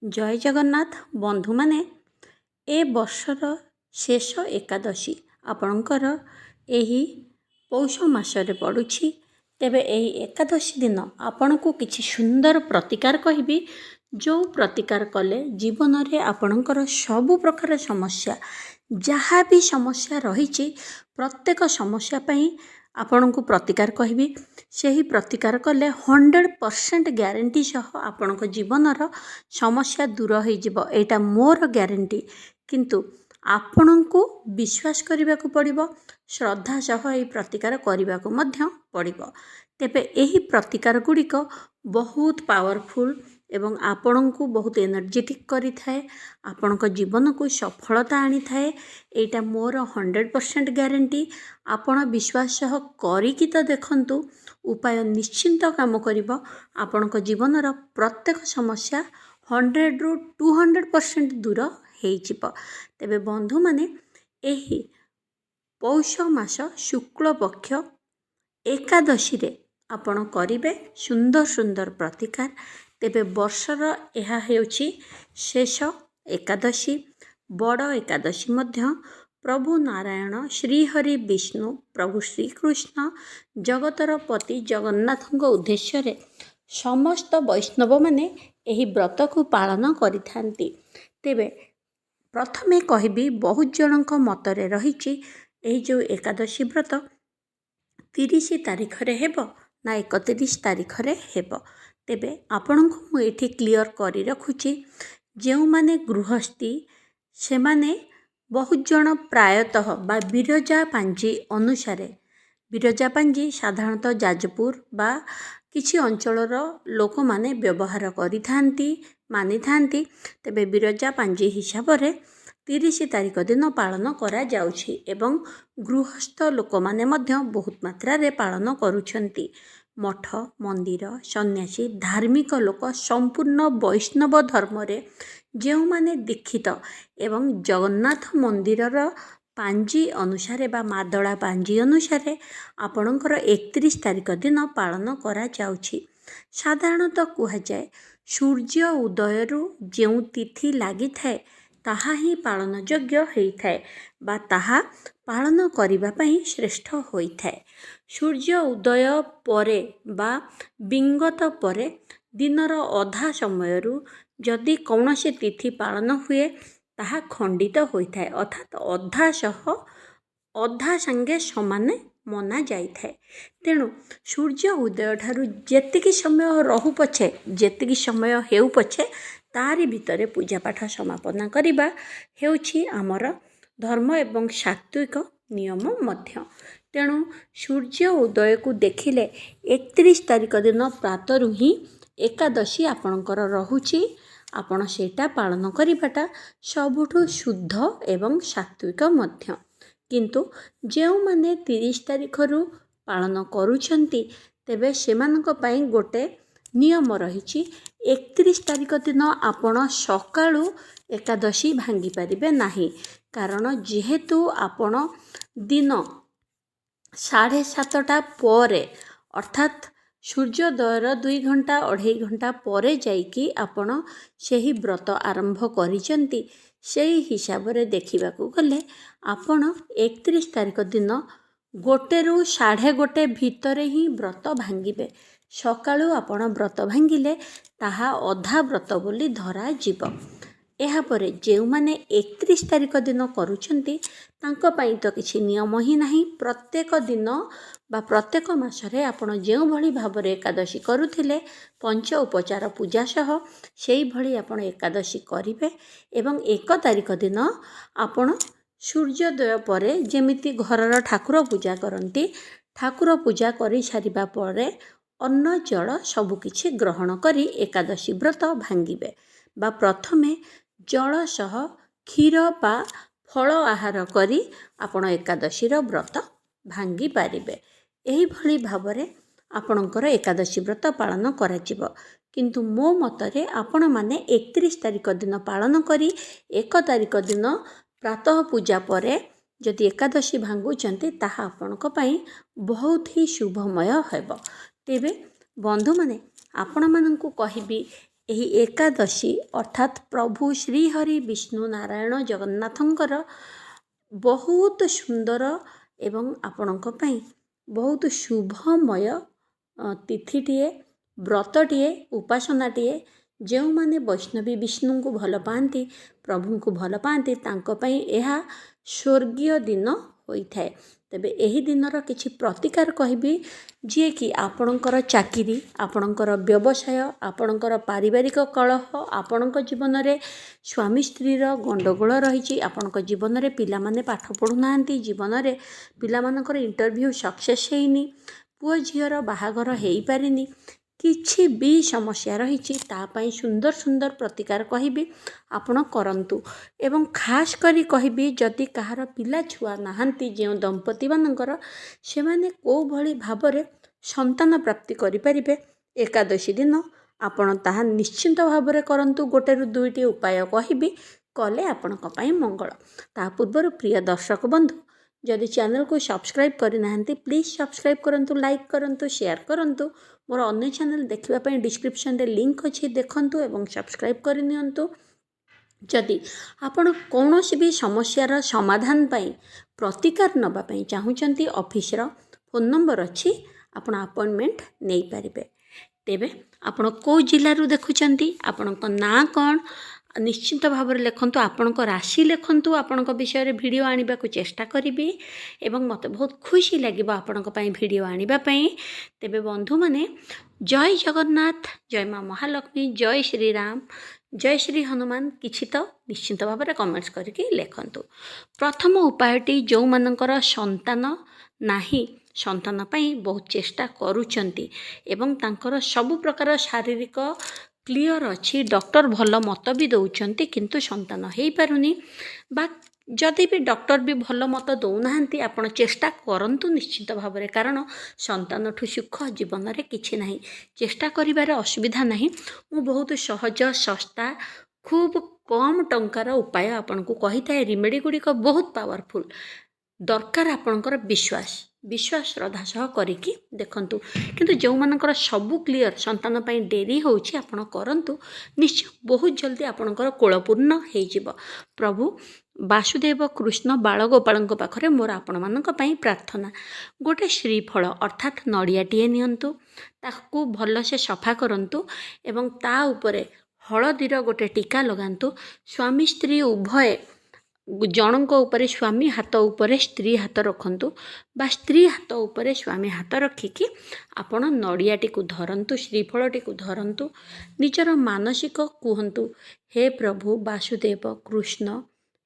जय जगन्नाथ बंधु माने ए वर्षर शेष एकादशी आपणकर एही पौष मासरे पड़ुछि। तेबे एही एकादशी दिन आपण को किछि सुंदर प्रतिकार कहबी जो प्रतिकार कले जीवन रे आपणकर सबु प्रकार समस्या जहाँ भी समस्या रही प्रत्येक समस्या पई आपण को प्रतिकार कहबी सही प्रतिकार कले 100% ग्यारंटी सह आपण जीवनर समस्या दूर हो जिवो एटा मोर ग्यारंटी। किंतु आपण को विश्वास करने को पड़िबो श्रद्धा सह ये प्रतिकार करने को मध्य पड़िबो। तेबे एही प्रतिकार गुड़िक बहुत पावरफुल एवं आपण को बहुत एनर्जेटिक करि थाए आपण जीवन को सफलता आनी थाए एटा मोर 100% ग्यारंटी। आपण विश्वास सह करिकी तो देखंतु उपाय निश्चिंत काम करिबो आपण जीवनर प्रत्येक समस्या 100 रु 200% दूर हो जिवो। तेबे बंधु माने एही पौष मास शुक्ल पक्ष एकादशी रे आपण करिवे सुंदर सुंदर प्रतिकार। तेबे वर्षर यह हेउछि शेष एकादशी बड़ एकादशी मध्य प्रभु नारायण श्रीहरि विष्णु प्रभु श्रीकृष्ण जगतर पति जगन्नाथ उद्देश्य रे समस्त वैष्णव माने एही व्रत को पालन करिथांती। तेबे प्रथमे कहबी बहुत जनक मतरे रहिछि एही जो एकादशी व्रत 30 तारिख रे हेबो ना 31 तारिख रे हेबो। तेबे आपण को मु एठी क्लियर करी रखुछि जेउ माने गृहस्थी से माने बहुत जन प्रायतः बा बिरजा पांजी अनुसारे बिरजा पांजी साधारणतः जाजपुर बा किछि अंचलर लोक माने व्यवहार करि थांती मानि थांती। तेबे बिरजा पांजी हिसाब रे 30 तारिख दिन पालन करा जाउछि एवं गृहस्थ लोक माने मध्य बहुत मात्रा रे पालन करूछंती। मठ मंदिर सन्यासी धार्मिक लोक संपूर्ण वैष्णव धर्म रे जेउ माने दीक्षित एवं जगन्नाथ मंदिरर पांजी अनुसारे बा मादळा पांजी अनुसारे आपणकर 31 तारिख दिन पालन करा जाउछि। साधारणतः कुहा जाए सूर्य उदय रु जेउ तिथि लागि थाए ताहा ही पालन योग्य होई थाए बा ताहा पालन करिबा पई श्रेष्ठ होई थाए। सूर्य उदय परे बा विंगत परे दिनर अधा समय रु जदि कौनसी तिथि पालन हुए ताहा खंडित होई थाए अर्थात अधा सह अधा संगे समान मना जाई थाए। तेणु सूर्य उदय ठारू जेतिकी समय रहु पछे जेतिकी समय हेउ पछे तारी भितरे पूजा पाठ समापन करिबा हेउछि आमर धर्म एवं सात्विक नियम मध्य। तेणु सूर्य उदय को देखिले 31 तारिख दिन प्रातरु ही एकादशी आपणकर रहुछि आपण सेटा पालन करिबाटा सबुठु शुद्ध एवं सात्विक मध्य। किंतु जेउ माने 30 तारिख रु पालन करूछंती तेबे सेमानक पई गोटे नियम रहिछि 31 तारिख दिन आपण सकाळू एकादशी भांगी पारिबे नाही कारण जेहेतु आपण दिन 7:30 परे अर्थात सूर्योदयर 2 घंटा 2.5 घंटा परे जाइकी आपण सेही व्रत आरंभ करिसंती। सेही हिसाब रे देखिबाकू गले आपण 31 तारिख दिन 1 रु 1:30 भितरे ही व्रत भांगिबे। सकाळू आपण व्रत भांगिले ताहा अधा व्रत बोली धरा जीव। एहा परे जेउ माने 31 तारिख दिन करूछंती तांको पई तो किछि नियम ही नाही। प्रत्येक दिन बा प्रत्येक मासरे आपण जेउ भली भाबरे एकादशी करूथिले पंच उपचार पूजा सह सेही भली आपण एकादशी करिवे एवं 1 तारिख दिन आपण सूर्योदय परे जेमिति घरर ठाकुर पूजा करंती ठाकुर पूजा करि सारिबा परे अन्न जल सबु किछि ग्रहण करी एकादशी व्रत भांगिबे बा प्रथमे जल सह क्षीर बा फल आहार करी आपण एकादशी व्रत भांगी पारिबे। एही भली भाबरे आपणकर एकादशी व्रत पालन कराजिबो। किंतु मो मतरे आपण माने 31 तारिख दिन पालन करी 1 तारिख दिन प्रातः पूजा परे जदि एकादशी भांगुचंती ताहा आपणक पई बहुत ही शुभमय हेबो। तेबे बंधु माने आपण माननकु कहिबी ଏହି ଏକାଦଶୀ ଅର୍ଥାତ୍ ପ୍ରଭୁ ଶ୍ରୀହରି ବିଷ୍ଣୁ ନାରାୟଣ ଜଗନ୍ନାଥଙ୍କର ବହୁତ ସୁନ୍ଦର ଏବଂ ଆପଣଙ୍କ ପାଇଁ ବହୁତ ଶୁଭମୟ ତିଥିଟିଏ, ବ୍ରତଟିଏ, ଉପାସନାଟିଏ। ଯେଉଁମାନେ ବୈଷ୍ଣବୀ ବିଷ୍ଣୁଙ୍କୁ ଭଲ ପାଆନ୍ତି, ପ୍ରଭୁଙ୍କୁ ଭଲ ପାଆନ୍ତି, ତାଙ୍କ ପାଇଁ ଏହା ସ୍ୱର୍ଗୀୟ ଦିନ ହୋଇଥାଏ। ତେବେ ଏହି ଦିନର କିଛି ପ୍ରତିକାର କହିବି, ଯିଏକି ଆପଣଙ୍କର ଚାକିରି, ଆପଣଙ୍କର ବ୍ୟବସାୟ, ଆପଣଙ୍କର ପାରିବାରିକ କଳହ, ଆପଣଙ୍କ ଜୀବନରେ ସ୍ୱାମୀ ସ୍ତ୍ରୀର ଗଣ୍ଡଗୋଳ ରହିଛି, ଆପଣଙ୍କ ଜୀବନରେ ପିଲାମାନେ ପାଠ ପଢ଼ୁନାହାନ୍ତି, ଜୀବନରେ ପିଲାମାନଙ୍କର ଇଣ୍ଟରଭ୍ୟୁ ସକ୍ସେସ୍ ହେଇନି, ପୁଅ ଝିଅର ବାହାଘର ହେଇପାରିନି, କିଛି ବି ସମସ୍ୟା ରହିଛି, ତା ପାଇଁ ସୁନ୍ଦର ସୁନ୍ଦର ପ୍ରତିକାର କହିବି, ଆପଣ କରନ୍ତୁ। ଏବଂ ଖାସ୍ କରି କହିବି, ଯଦି କାହାର ପିଲା ଛୁଆ ନାହାନ୍ତି, ଯେଉଁ ଦମ୍ପତିମାନଙ୍କର, ସେମାନେ କେଉଁଭଳି ଭାବରେ ସନ୍ତାନ ପ୍ରାପ୍ତି କରିପାରିବେ, ଏକାଦଶୀ ଦିନ ଆପଣ ତାହା ନିଶ୍ଚିନ୍ତ ଭାବରେ କରନ୍ତୁ। ଗୋଟେରୁ ଦୁଇଟି ଉପାୟ କହିବି, କଲେ ଆପଣଙ୍କ ପାଇଁ ମଙ୍ଗଳ। ତା ପୂର୍ବରୁ ପ୍ରିୟ ଦର୍ଶକ ବନ୍ଧୁ, ଯଦି ଚ୍ୟାନେଲକୁ ସବସ୍କ୍ରାଇବ୍ କରିନାହାନ୍ତି, ପ୍ଲିଜ୍ ସବସ୍କ୍ରାଇବ୍ କରନ୍ତୁ, ଲାଇକ୍ କରନ୍ତୁ, ସେୟାର କରନ୍ତୁ। ମୋର ଅନ୍ୟ ଚ୍ୟାନେଲ ଦେଖିବା ପାଇଁ ଡିସ୍କ୍ରିପ୍ସନରେ ଲିଙ୍କ୍ ଅଛି, ଦେଖନ୍ତୁ ଏବଂ ସବସ୍କ୍ରାଇବ୍ କରିନିଅନ୍ତୁ। ଯଦି ଆପଣ କୌଣସି ବି ସମସ୍ୟାର ସମାଧାନ ପାଇଁ ପ୍ରତିକାର ନେବା ପାଇଁ ଚାହୁଁଛନ୍ତି, ଅଫିସର ଫୋନ୍ ନମ୍ବର ଅଛି, ଆପଣ ଆପଏଣ୍ଟମେଣ୍ଟ ନେଇପାରିବେ। ତେବେ ଆପଣ କେଉଁ ଜିଲ୍ଲାରୁ ଦେଖୁଛନ୍ତି, ଆପଣଙ୍କ ନାଁ କ'ଣ, ନିଶ୍ଚିନ୍ତ ଭାବରେ ଲେଖନ୍ତୁ, ଆପଣଙ୍କ ରାଶି ଲେଖନ୍ତୁ। ଆପଣଙ୍କ ବିଷୟରେ ଭିଡ଼ିଓ ଆଣିବାକୁ ଚେଷ୍ଟା କରିବି ଏବଂ ମୋତେ ବହୁତ ଖୁସି ଲାଗିବ ଆପଣଙ୍କ ପାଇଁ ଭିଡ଼ିଓ ଆଣିବା ପାଇଁ। ତେବେ ବନ୍ଧୁମାନେ, ଜୟ ଜଗନ୍ନାଥ, ଜୟ ମା ମହାଲକ୍ଷ୍ମୀ, ଜୟ ଶ୍ରୀରାମ, ଜୟ ଶ୍ରୀ ହନୁମାନ କିଛି ତ ନିଶ୍ଚିନ୍ତ ଭାବରେ କମେଣ୍ଟସ୍ କରିକି ଲେଖନ୍ତୁ। ପ୍ରଥମ ଉପାୟଟି, ଯେଉଁମାନଙ୍କର ସନ୍ତାନ ନାହିଁ, ସନ୍ତାନ ପାଇଁ ବହୁତ ଚେଷ୍ଟା କରୁଛନ୍ତି ଏବଂ ତାଙ୍କର ସବୁ ପ୍ରକାର ଶାରୀରିକ କ୍ଲିଅର ଅଛି, ଡକ୍ଟର ଭଲ ମତ ବି ଦେଉଛନ୍ତି, କିନ୍ତୁ ସନ୍ତାନ ହେଇପାରୁନି, ବା ଯଦି ବି ଡକ୍ଟର ବି ଭଲ ମତ ଦେଉନାହାନ୍ତି, ଆପଣ ଚେଷ୍ଟା କରନ୍ତୁ ନିଶ୍ଚିତ ଭାବରେ, କାରଣ ସନ୍ତାନଠୁ ସୁଖ ଜୀବନରେ କିଛି ନାହିଁ। ଚେଷ୍ଟା କରିବାରେ ଅସୁବିଧା ନାହିଁ। ମୁଁ ବହୁତ ସହଜ, ଶସ୍ତା, ଖୁବ୍ କମ୍ ଟଙ୍କାର ଉପାୟ ଆପଣଙ୍କୁ କହିଥାଏ। ରିମେଡ଼ି ଗୁଡ଼ିକ ବହୁତ ପାୱାରଫୁଲ୍। ଦରକାର ଆପଣଙ୍କର ବିଶ୍ୱାସ, ଶ୍ରଦ୍ଧା ସହ କରିକି ଦେଖନ୍ତୁ। କିନ୍ତୁ ଯେଉଁମାନଙ୍କର ସବୁ କ୍ଲିଅର, ସନ୍ତାନ ପାଇଁ ଡେରି ହେଉଛି, ଆପଣ କରନ୍ତୁ, ନିଶ୍ଚୟ ବହୁତ ଜଲ୍ଦି ଆପଣଙ୍କର କୋଳପୂର୍ଣ୍ଣ ହେଇଯିବ। ପ୍ରଭୁ ବାସୁଦେବ କୃଷ୍ଣ ବାଳଗୋପାଳଙ୍କ ପାଖରେ ମୋର ଆପଣମାନଙ୍କ ପାଇଁ ପ୍ରାର୍ଥନା। ଗୋଟେ ଶ୍ରୀଫଳ ଅର୍ଥାତ୍ ନଡ଼ିଆଟିଏ ନିଅନ୍ତୁ, ତାକୁ ଭଲସେ ସଫା କରନ୍ତୁ ଏବଂ ତା ଉପରେ ହଳଦୀର ଗୋଟେ ଟୀକା ଲଗାନ୍ତୁ। ସ୍ୱାମୀ ସ୍ତ୍ରୀ ଉଭୟ, ଜଣଙ୍କ ଉପରେ ସ୍ୱାମୀ ହାତ ଉପରେ ସ୍ତ୍ରୀ ହାତ ରଖନ୍ତୁ, ବା ସ୍ତ୍ରୀ ହାତ ଉପରେ ସ୍ୱାମୀ ହାତ ରଖିକି ଆପଣ ନଡ଼ିଆଟିକୁ ଧରନ୍ତୁ, ଶ୍ରୀଫଳଟିକୁ ଧରନ୍ତୁ, ନିଜର ମାନସିକ କୁହନ୍ତୁ, ହେ ପ୍ରଭୁ ବାସୁଦେବ କୃଷ୍ଣ,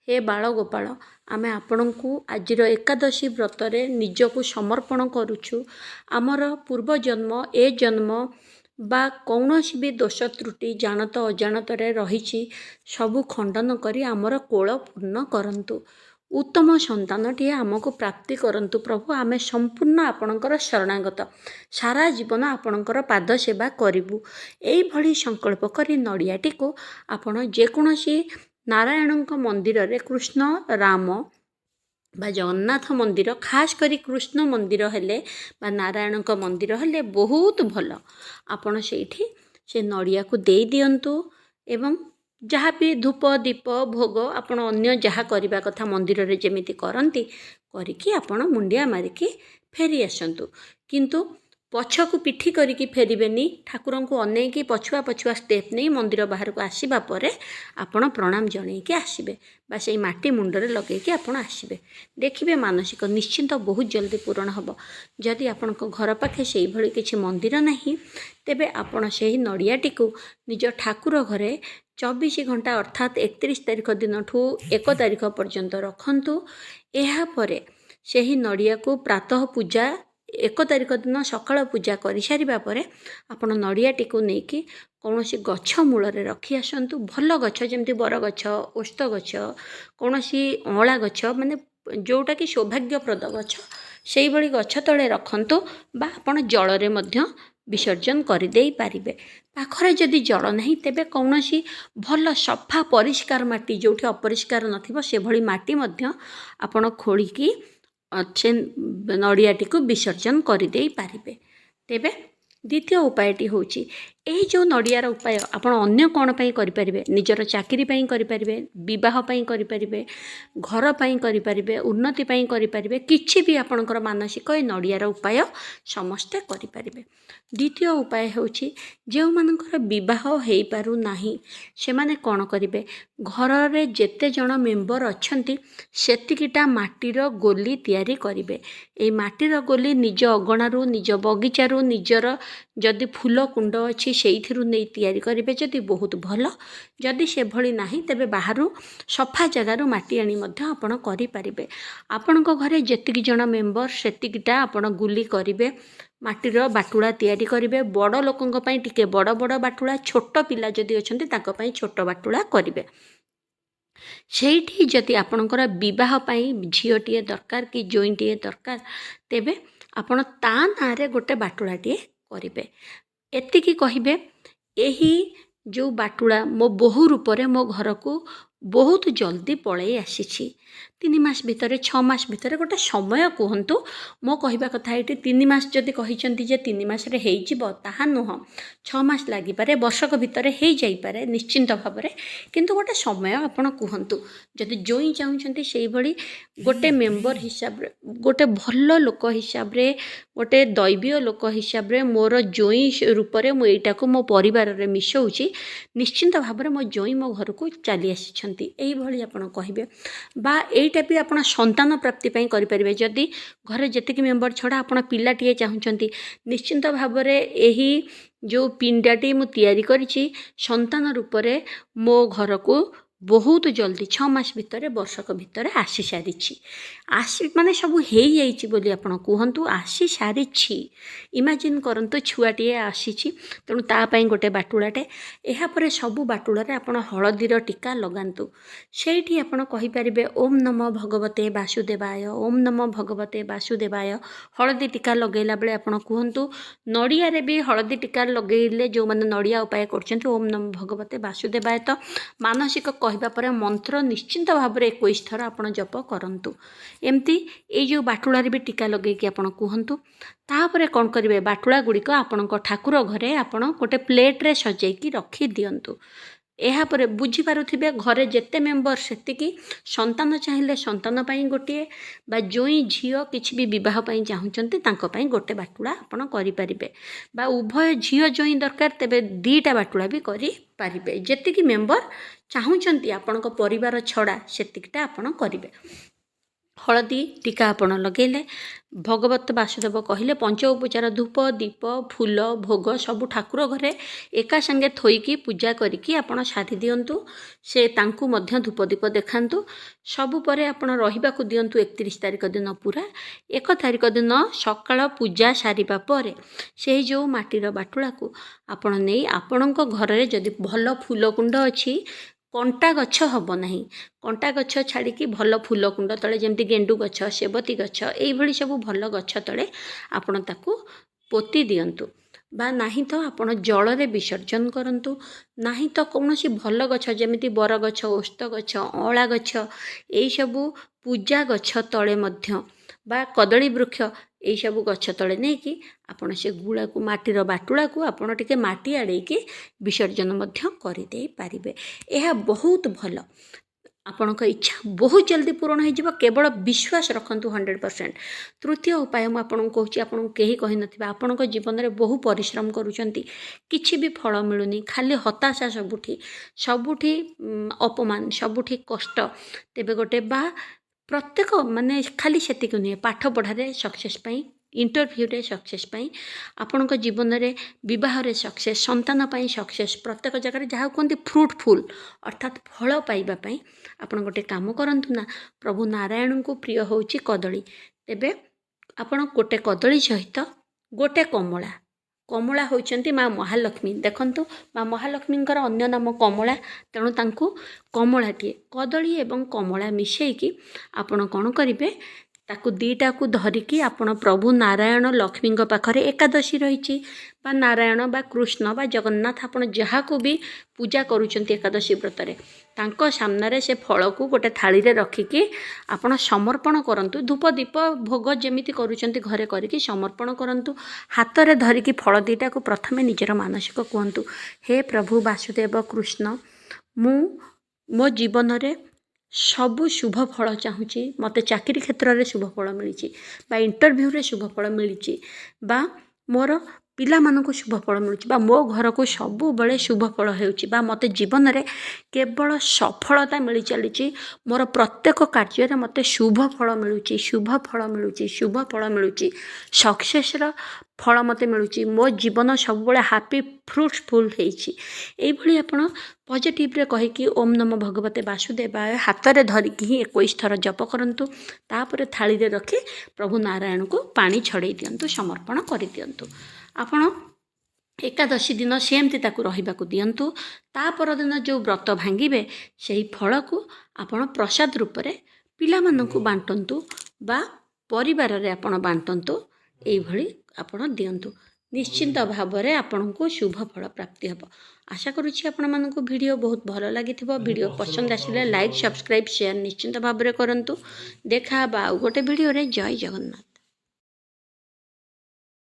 ହେ ବାଳଗୋପାଳ, ଆମେ ଆପଣଙ୍କୁ ଆଜିର ଏକାଦଶୀ ବ୍ରତରେ ନିଜକୁ ସମର୍ପଣ କରୁଛୁ। ଆମର ପୂର୍ବଜନ୍ମ, ଏ ଜନ୍ମ ବା କୌଣସି ବି ଦୋଷ ତ୍ରୁଟି ଜାଣତ ଅଜାଣତରେ ରହିଛି, ସବୁ ଖଣ୍ଡନ କରି ଆମର କୋଳ ପୂର୍ଣ୍ଣ କରନ୍ତୁ। ଉତ୍ତମ ସନ୍ତାନଟିଏ ଆମକୁ ପ୍ରାପ୍ତି କରନ୍ତୁ। ପ୍ରଭୁ, ଆମେ ସମ୍ପୂର୍ଣ୍ଣ ଆପଣଙ୍କର ଶରଣାଗତ, ସାରା ଜୀବନ ଆପଣଙ୍କର ପାଦ ସେବା କରିବୁ। ଏଇଭଳି ସଂକଳ୍ପ କରି ନଡ଼ିଆଟିକୁ ଆପଣ ଯେକୌଣସି ନାରାୟଣଙ୍କ ମନ୍ଦିରରେ, କୃଷ୍ଣ, ରାମ ବା ଜଗନ୍ନାଥ ମନ୍ଦିର, ଖାସ୍ କରି କୃଷ୍ଣ ମନ୍ଦିର ହେଲେ ବା ନାରାୟଣଙ୍କ ମନ୍ଦିର ହେଲେ ବହୁତ ଭଲ, ଆପଣ ସେଇଠି ସେ ନଡ଼ିଆକୁ ଦେଇ ଦିଅନ୍ତୁ ଏବଂ ଯାହା ବି ଧୂପ ଦୀପ ଭୋଗ ଆପଣ ଅନ୍ୟ ଯାହା କରିବା କଥା ମନ୍ଦିରରେ ଯେମିତି କରନ୍ତି, କରିକି ଆପଣ ମୁଣ୍ଡିଆ ମାରିକି ଫେରି ଆସନ୍ତୁ। କିନ୍ତୁ ପଛକୁ ପିଠି କରିକି ଫେରିବେନି। ଠାକୁରଙ୍କୁ ଅନେଇକି ପଛୁଆ ଷ୍ଟେପ୍ ନେଇ ମନ୍ଦିର ବାହାରକୁ ଆସିବା ପରେ ଆପଣ ପ୍ରଣାମ ଜଣେଇକି ଆସିବେ, ବା ସେଇ ମାଟି ମୁଣ୍ଡରେ ଲଗେଇକି ଆପଣ ଆସିବେ। ଦେଖିବେ ମାନସିକ ନିଶ୍ଚିନ୍ତ ବହୁତ ଜଲ୍ଦି ପୂରଣ ହେବ। ଯଦି ଆପଣଙ୍କ ଘର ପାଖେ ସେଇଭଳି କିଛି ମନ୍ଦିର ନାହିଁ, ତେବେ ଆପଣ ସେହି ନଡ଼ିଆଟିକୁ ନିଜ ଠାକୁର ଘରେ 24 ଘଣ୍ଟା ଅର୍ଥାତ୍ 31 ତାରିଖ ଦିନଠୁ 1 ତାରିଖ ପର୍ଯ୍ୟନ୍ତ ରଖନ୍ତୁ। ଏହାପରେ ସେହି ନଡ଼ିଆକୁ ପ୍ରାତଃ ପୂଜା, 1 ତାରିଖ ଦିନ ସକାଳ ପୂଜା କରିସାରିବା ପରେ ଆପଣ ନଡ଼ିଆଟିକୁ ନେଇକି କୌଣସି ଗଛ ମୂଳରେ ରଖି ଆସନ୍ତୁ। ଭଲ ଗଛ, ଯେମିତି ବରଗଛ, ଓସ୍ତ ଗଛ, କୌଣସି ଅଁଳା ଗଛ, ମାନେ ଯେଉଁଟାକି ସୌଭାଗ୍ୟପ୍ରଦ ଗଛ, ସେଇଭଳି ଗଛ ତଳେ ରଖନ୍ତୁ, ବା ଆପଣ ଜଳରେ ମଧ୍ୟ ବିସର୍ଜନ କରିଦେଇ ପାରିବେ। ପାଖରେ ଯଦି ଜଳ ନାହିଁ, ତେବେ କୌଣସି ଭଲ ସଫା ପରିଷ୍କାର ମାଟି, ଯେଉଁଠି ଅପରିଷ୍କାର ନଥିବ ସେଭଳି ମାଟି ମଧ୍ୟ ଆପଣ ଖୋଳିକି ସେ ନଡ଼ିଆଟିକୁ ବିସର୍ଜନ କରିଦେଇ ପାରିବେ। ତେବେ ଦ୍ୱିତୀୟ ଉପାୟଟି ହେଉଛି, ଏହି ଯେଉଁ ନଡ଼ିଆର ଉପାୟ ଆପଣ ଅନ୍ୟ କ'ଣ ପାଇଁ କରିପାରିବେ, ନିଜର ଚାକିରି ପାଇଁ କରିପାରିବେ, ବିବାହ ପାଇଁ କରିପାରିବେ, ଘର ପାଇଁ କରିପାରିବେ, ଉନ୍ନତି ପାଇଁ କରିପାରିବେ, କିଛି ବି ଆପଣଙ୍କର ମାନସିକ ଏ ନଡ଼ିଆର ଉପାୟ ସମସ୍ତେ କରିପାରିବେ। ଦ୍ୱିତୀୟ ଉପାୟ ହେଉଛି ଯେଉଁମାନଙ୍କର ବିବାହ ହୋଇପାରୁନାହିଁ ସେମାନେ କ'ଣ କରିବେ, ଘରରେ ଯେତେ ଜଣ ମେମ୍ବର ଅଛନ୍ତି ସେତିକିଟା ମାଟିର ଗୋଲି ତିଆରି କରିବେ। ଏଇ ମାଟିର ଗୋଲି ନିଜ ଅଗଣାରୁ, ନିଜ ବଗିଚାରୁ, ନିଜର ଯଦି ଫୁଲ କୁଣ୍ଡ ଅଛି ସେଇଥିରୁ ନେଇ ତିଆରି କରିବେ ଯଦି ବହୁତ ଭଲ, ଯଦି ସେଭଳି ନାହିଁ ତେବେ ବାହାରୁ ସଫା ଜାଗାରୁ ମାଟି ଆଣି ମଧ୍ୟ ଆପଣ କରିପାରିବେ। ଆପଣଙ୍କ ଘରେ ଯେତିକି ଜଣ ମେମ୍ବର ସେତିକିଟା ଆପଣ ଗୁଲି କରିବେ, ମାଟିର ବାଟୁଳା ତିଆରି କରିବେ। ବଡ଼ ଲୋକଙ୍କ ପାଇଁ ଟିକେ ବଡ଼ ବଡ଼ ବାଟୁଳା, ଛୋଟ ପିଲା ଯଦି ଅଛନ୍ତି ତାଙ୍କ ପାଇଁ ଛୋଟ ବାଟୁଳା କରିବେ। ସେଇଠି ଯଦି ଆପଣଙ୍କର ବିବାହ ପାଇଁ ଝିଅଟିଏ ଦରକାର କି ଜୋଇଁଟିଏ ଦରକାର ତେବେ ଆପଣ ତା ନାଁରେ ଗୋଟେ ବାଟୁଳାଟିଏ କରିବେ। ଏତିକି କହିବେ, ଏହି ଯେଉଁ ବାଟୁଳା ମୋ ବୋହୂ ରୂପରେ ମୋ ଘରକୁ ବହୁତ ଜଲ୍ଦି ପଳେଇ ଆସିଛି। 3 ମାସ ଭିତରେ, 6 ମାସ ଭିତରେ ଗୋଟେ ସମୟ କୁହନ୍ତୁ। ମୋ କହିବା କଥା ଏଇଠି 3 ମାସ ଯଦି କହିଛନ୍ତି ଯେ 3 ମାସରେ ହେଇଯିବ ତାହା ନୁହଁ, 6 ମାସ ଲାଗିପାରେ, ବର୍ଷକ ଭିତରେ ହେଇଯାଇପାରେ ନିଶ୍ଚିନ୍ତ ଭାବରେ, କିନ୍ତୁ ଗୋଟେ ସମୟ ଆପଣ କୁହନ୍ତୁ। ଯଦି ଜୋଇଁ ଚାହୁଁଛନ୍ତି ସେଇଭଳି ଗୋଟେ ମେମ୍ବର ହିସାବରେ, ଗୋଟେ ଭଲ ଲୋକ ହିସାବରେ, ଗୋଟେ ଦୈବୀୟ ଲୋକ ହିସାବରେ ମୋର ଜୋଇଁ ରୂପରେ ମୁଁ ଏଇଟାକୁ ମୋ ପରିବାରରେ ମିଶାଉଛି, ନିଶ୍ଚିନ୍ତ ଭାବରେ ମୋ ଜୋଇଁ ମୋ ଘରକୁ ଚାଲି ଆସିଛନ୍ତି, ଏଇଭଳି ଆପଣ କହିବେ। ବା ଏଇଟା ବି ଆପଣ ସନ୍ତାନ ପ୍ରାପ୍ତି ପାଇଁ କରିପାରିବେ। ଯଦି ଘରେ ଯେତିକି ମେମ୍ବର ଛଡ଼ା ଆପଣ ପିଲାଟିଏ ଚାହୁଁଛନ୍ତି, ନିଶ୍ଚିନ୍ତ ଭାବରେ ଏହି ଯେଉଁ ପିଣ୍ଡାଟି ମୁଁ ତିଆରି କରିଛି ସନ୍ତାନ ରୂପରେ ମୋ ଘରକୁ ବହୁତ ଜଲ୍ଦି 6 ମାସ ଭିତରେ, ବର୍ଷକ ଭିତରେ ଆସିସାରିଛି। ମାନେ ସବୁ ହେଇଯାଇଛି ବୋଲି ଆପଣ କୁହନ୍ତୁ, ଆସିସାରିଛି। ଇମାଜିନ୍ କରନ୍ତୁ ଛୁଆଟିଏ ଆସିଛି, ତେଣୁ ତା ପାଇଁ ଗୋଟେ ବାଟୁଳାଟେ। ଏହାପରେ ସବୁ ବାଟୁଳାରେ ଆପଣ ହଳଦୀର ଟୀକା ଲଗାନ୍ତୁ। ସେଇଠି ଆପଣ କହିପାରିବେ ଓମ୍ ନମଃ ଭଗବତେ ବାସୁଦେବାୟ, ଓମ୍ ନମଃ ଭଗବତେ ବାସୁଦେବାୟ। ହଳଦୀ ଟୀକା ଲଗାଇଲା ବେଳେ ଆପଣ କୁହନ୍ତୁ, ନଡ଼ିଆରେ ବି ହଳଦୀ ଟୀକା ଲଗାଇଲେ ଯେଉଁମାନେ ନଡ଼ିଆ ଉପାୟ କରୁଛନ୍ତି ଓମ୍ ନମଃ ଭଗବତେ ବାସୁଦେବାୟ ତ ମାନସିକ କହିବା ପରେ ମନ୍ତ୍ର ନିଶ୍ଚିନ୍ତ ଭାବରେ 21 ଥର ଆପଣ ଜପ କରନ୍ତୁ। ଏମିତି ଏଇ ଯେଉଁ ବାଟୁଳାରେ ବି ଟୀକା ଲଗାଇକି ଆପଣ କୁହନ୍ତୁ। ତାପରେ କ'ଣ କରିବେ, ବାଟୁଳା ଗୁଡ଼ିକ ଆପଣଙ୍କ ଠାକୁର ଘରେ ଆପଣ ଗୋଟେ ପ୍ଲେଟ୍ରେ ସଜେଇକି ରଖିଦିଅନ୍ତୁ। ଏହାପରେ ବୁଝିପାରୁଥିବେ ଘରେ ଯେତେ ମେମ୍ବର ସେତିକି, ସନ୍ତାନ ଚାହିଁଲେ ସନ୍ତାନ ପାଇଁ ଗୋଟିଏ, ବା ଜୋଇଁ ଝିଅ କିଛି ବି ବିବାହ ପାଇଁ ଚାହୁଁଛନ୍ତି ତାଙ୍କ ପାଇଁ ଗୋଟେ ବାଟୁଳା ଆପଣ କରିପାରିବେ। ବା ଉଭୟ ଝିଅ ଜୋଇଁ ଦରକାର ତେବେ 2ଟା ବାଟୁଳା ବି କରିପାରିବେ। ଯେତିକି ମେମ୍ବର ଚାହୁଁଛନ୍ତି ଆପଣଙ୍କ ପରିବାର ଛଡ଼ା ସେତିକିଟା ଆପଣ କରିବେ। ହଳଦୀ ଟୀକା ଆପଣ ଲଗାଇଲେ, ଭଗବତ ବାସୁଦେବ କହିଲେ, ପଞ୍ଚ ଉପଚାର ଧୂପ, ଦୀପ, ଫୁଲ, ଭୋଗ ସବୁ ଠାକୁର ଘରେ ଏକା ସାଙ୍ଗେ ଥୋଇକି ପୂଜା କରିକି ଆପଣ ସାରି ଦିଅନ୍ତୁ। ସେ ତାଙ୍କୁ ମଧ୍ୟ ଧୂପ ଦୀପ ଦେଖାନ୍ତୁ। ସବୁ ପରେ ଆପଣ ରହିବାକୁ ଦିଅନ୍ତୁ 31 ତାରିଖ ଦିନ ପୁରା। 1 ତାରିଖ ଦିନ ସକାଳ ପୂଜା ସାରିବା ପରେ ସେହି ଯେଉଁ ମାଟିର ବାଟୁଳାକୁ ଆପଣ ନେଇ ଆପଣଙ୍କ ଘରରେ, ଯଦି ଭଲ ଫୁଲ କୁଣ୍ଡ ଅଛି, କଣ୍ଟା ଗଛ ହେବ ନାହିଁ, କଣ୍ଟା ଗଛ ଛାଡ଼ିକି ଭଲ ଫୁଲ କୁଣ୍ଡ ତଳେ, ଯେମିତି ଗେଣ୍ଡୁ ଗଛ, ସେବତୀ ଗଛ, ଏଇଭଳି ସବୁ ଭଲ ଗଛ ତଳେ ଆପଣ ତାକୁ ପୋତି ଦିଅନ୍ତୁ। ବା ନାହିଁ ତ ଆପଣ ଜଳରେ ବିସର୍ଜନ କରନ୍ତୁ। ନାହିଁ ତ କୌଣସି ଭଲ ଗଛ ଯେମିତି ବରଗଛ, ଓସ୍ତ ଗଛ, ଅଁଳା ଗଛ, ଏଇସବୁ ପୂଜା ଗଛ ତଳେ ମଧ୍ୟ, ବା କଦଳୀ ବୃକ୍ଷ, ଏଇସବୁ ଗଛ ତଳେ ନେଇକି ଆପଣ ସେ ଗୁଳାକୁ, ମାଟିର ବାଟୁଳାକୁ ଆପଣ ଟିକେ ମାଟି ଆଡ଼େଇକି ବିସର୍ଜନ ମଧ୍ୟ କରିଦେଇପାରିବେ। ଏହା ବହୁତ ଭଲ। ଆପଣଙ୍କ ଇଚ୍ଛା ବହୁତ ଜଲ୍ଦି ପୂରଣ ହୋଇଯିବ। କେବଳ ବିଶ୍ୱାସ ରଖନ୍ତୁ 100%। ତୃତୀୟ ଉପାୟ ମୁଁ ଆପଣଙ୍କୁ କହୁଛି, ଆପଣଙ୍କୁ କେହି କହିନଥିବେ, ଆପଣଙ୍କ ଜୀବନରେ ବହୁ ପରିଶ୍ରମ କରୁଛନ୍ତି, କିଛି ବି ଫଳ ମିଳୁନି, ଖାଲି ହତାଶା, ସବୁଠି ଅପମାନ, ସବୁଠି କଷ୍ଟ। ତେବେ ଗୋଟେ, ବା ପ୍ରତ୍ୟେକ ମାନେ ଖାଲି ସେତିକି ନୁହେଁ, ପାଠ ପଢ଼ାରେ ସକ୍ସେସ୍ ପାଇଁ, ଇଣ୍ଟରଭ୍ୟୁରେ ସକ୍ସେସ୍ ପାଇଁ, ଆପଣଙ୍କ ଜୀବନରେ ବିବାହରେ ସକ୍ସେସ୍, ସନ୍ତାନ ପାଇଁ ସକ୍ସେସ୍, ପ୍ରତ୍ୟେକ ଜାଗାରେ ଯାହାକୁ କୁହନ୍ତି ଫ୍ରୁଟଫୁଲ୍ ଅର୍ଥାତ୍ ଫଳ ପାଇବା ପାଇଁ ଆପଣ ଗୋଟେ କାମ କରନ୍ତୁ ନା, ପ୍ରଭୁ ନାରାୟଣଙ୍କୁ ପ୍ରିୟ ହେଉଛି କଦଳୀ। ତେବେ ଆପଣ ଗୋଟେ କଦଳୀ ସହିତ ଗୋଟେ କମଳା, କମଳା ହେଉଛନ୍ତି ମା ମହାଲକ୍ଷ୍ମୀ। ଦେଖନ୍ତୁ ମା ମହାଲକ୍ଷ୍ମୀଙ୍କର ଅନ୍ୟ ନାମ କମଳା, ତେଣୁ ତାଙ୍କୁ କମଳାଟିଏ, କଦଳୀ ଏବଂ କମଳା ମିଶାଇକି ଆପଣ କ'ଣ କରିବେ, ତାକୁ ଦୁଇଟାକୁ ଧରିକି ଆପଣ ପ୍ରଭୁ ନାରାୟଣ ଲକ୍ଷ୍ମୀଙ୍କ ପାଖରେ ଏକାଦଶୀ ରହିଛି ବା ନାରାୟଣ ବା କୃଷ୍ଣ ବା ଜଗନ୍ନାଥ ଆପଣ ଯାହାକୁ ବି ପୂଜା କରୁଛନ୍ତି ଏକାଦଶୀ ବ୍ରତରେ ତାଙ୍କ ସାମ୍ନାରେ ସେ ଫଳକୁ ଗୋଟେ ଥାଳିରେ ରଖିକି ଆପଣ ସମର୍ପଣ କରନ୍ତୁ। ଧୂପ ଦୀପ ଭୋଗ ଯେମିତି କରୁଛନ୍ତି ଘରେ କରିକି ସମର୍ପଣ କରନ୍ତୁ। ହାତରେ ଧରିକି ଫଳ ଦୁଇଟାକୁ ପ୍ରଥମେ ନିଜର ମାନସିକ କୁହନ୍ତୁ, ହେ ପ୍ରଭୁ ବାସୁଦେବ କୃଷ୍ଣ, ମୁଁ ମୋ ଜୀବନରେ ସବୁ ଶୁଭ ଫଳ ଚାହୁଁଛି। ମୋତେ ଚାକିରି କ୍ଷେତ୍ରରେ ଶୁଭ ଫଳ ମିଳିଛି ବା ଇଣ୍ଟରଭ୍ୟୁରେ ଶୁଭ ଫଳ ମିଳିଛି ବା ମୋର ପିଲାମାନଙ୍କୁ ଶୁଭ ଫଳ ମିଳୁଛି ବା ମୋ ଘରକୁ ସବୁବେଳେ ଶୁଭ ଫଳ ହେଉଛି ବା ମୋତେ ଜୀବନରେ କେବଳ ସଫଳତା ମିଳି ଚାଲିଛି। ମୋର ପ୍ରତ୍ୟେକ କାର୍ଯ୍ୟରେ ମୋତେ ଶୁଭ ଫଳ ମିଳୁଛି, ଶୁଭ ଫଳ ମିଳୁଛି, ଶୁଭ ଫଳ ମିଳୁଛି, ସକ୍ସେସ୍ର ଫଳ ମୋତେ ମିଳୁଛି। ମୋ ଜୀବନ ସବୁବେଳେ ହାପି ଫ୍ରୁଟଫୁଲ୍ ହେଇଛି। ଏଇଭଳି ଆପଣ ପଜିଟିଭରେ କହିକି ଓମ୍ ନମୋ ଭଗବତେ ବାସୁଦେବାୟ ହାତରେ ଧରିକି ହିଁ 21 ଥର ଜପ କରନ୍ତୁ। ତାପରେ ଥାଳିରେ ରଖି ପ୍ରଭୁ ନାରାୟଣଙ୍କୁ ପାଣି ଛଡ଼େଇ ଦିଅନ୍ତୁ, ସମର୍ପଣ କରିଦିଅନ୍ତୁ। ଆପଣ ଏକାଦଶୀ ଦିନ ସେମିତି ତାକୁ ରହିବାକୁ ଦିଅନ୍ତୁ। ତା ପରଦିନ ଯେଉଁ ବ୍ରତ ଭାଙ୍ଗିବେ ସେହି ଫଳକୁ ଆପଣ ପ୍ରସାଦ ରୂପରେ ପିଲାମାନଙ୍କୁ ବାଣ୍ଟନ୍ତୁ ବା ପରିବାରରେ ଆପଣ ବାଣ୍ଟନ୍ତୁ। ଏଇଭଳି ଆପଣ ଦିଅନ୍ତୁ, ନିଶ୍ଚିନ୍ତ ଭାବରେ ଆପଣଙ୍କୁ ଶୁଭ ଫଳ ପ୍ରାପ୍ତି ହେବ। ଆଶା କରୁଛି ଆପଣମାନଙ୍କୁ ଭିଡ଼ିଓ ବହୁତ ଭଲ ଲାଗିଥିବ। ଭିଡ଼ିଓ ପସନ୍ଦ ଆସିଲେ ଲାଇକ୍, ସବସ୍କ୍ରାଇବ୍, ସେୟାର ନିଶ୍ଚିନ୍ତ ଭାବରେ କରନ୍ତୁ। ଦେଖା ହେବା ଆଉ ଗୋଟେ ଭିଡ଼ିଓରେ। ଜୟ ଜଗନ୍ନାଥ।